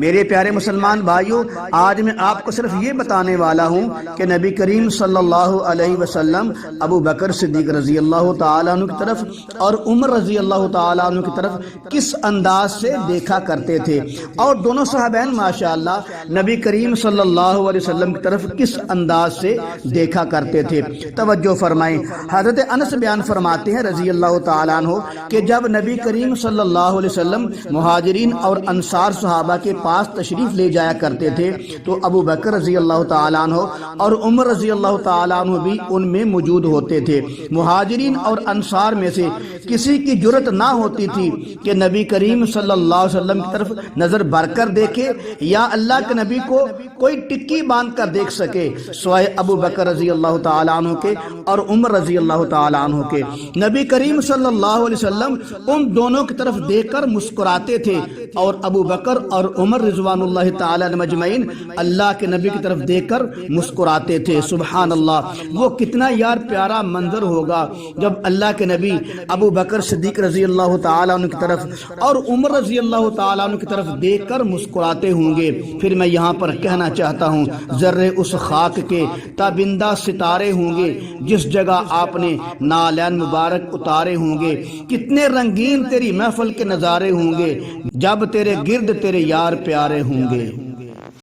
میرے پیارے مسلمان بھائیوں، آج میں آپ کو صرف یہ بتانے والا ہوں کہ نبی کریم صلی اللہ علیہ وسلم ابو بکر صدیق رضی اللہ تعالیٰ عنہ کی طرف اور عمر رضی اللہ تعالیٰ عنہ کی طرف کس انداز سے دیکھا کرتے تھے، اور دونوں صحابین ماشاءاللہ نبی کریم صلی اللہ علیہ وسلم کی طرف کس انداز سے دیکھا کرتے تھے۔ توجہ فرمائیں، حضرت انس بیان فرماتے ہیں رضی اللہ تعالیٰ عنہ کہ جب نبی کریم صلی اللہ علیہ وسلم مہاجرین اور انصار صحابہ کے پاس تشریف لے جایا کرتے تھے تو ابو بکر رضی اللہ تعالیٰ عنہ اور عمر رضی اللہ تعالیٰ عنہ بھی ان میں موجود ہوتے تھے۔ مہاجرین اور انصار میں سے کسی کی جرت نہ ہوتی تھی کہ نبی کریم صلی اللہ علیہ وسلم کی طرف نظر بھر کر دیکھے یا اللہ کے نبی کو کوئی ٹکی باندھ کر دیکھ سکے سوائے ابو بکر رضی اللہ تعالیٰ عنہ کے اور عمر رضی اللہ تعالیٰ عنہ کے۔ نبی کریم صلی اللہ علیہ وسلم ان دونوں کی طرف دیکھ کر مسکراتے تھے اور ابو بکر اور عمر رضوان اللہ تعالیٰ مجمعین اللہ کے نبی کی طرف دیکھ کر مسکراتے تھے۔ سبحان اللہ، وہ کتنا یار پیارا منظر ہوگا جب اللہ کے نبی ابو بکر صدیق رضی اللہ تعالیٰ عنہ کی طرف اور عمر رضی اللہ تعالیٰ عنہ کی طرف دیکھ کر مسکراتے ہوں گے۔ پھر میں یہاں پر کہنا چاہتا ہوں، ذرے اس خاک کے تابندہ ستارے ہوں گے جس جگہ آپ نے نالین مبارک اتارے ہوں گے، کتنے رنگین تیری محفل کے نظارے ہوں گے جب تیرے گرد تیرے یار پیارے ہوں گے۔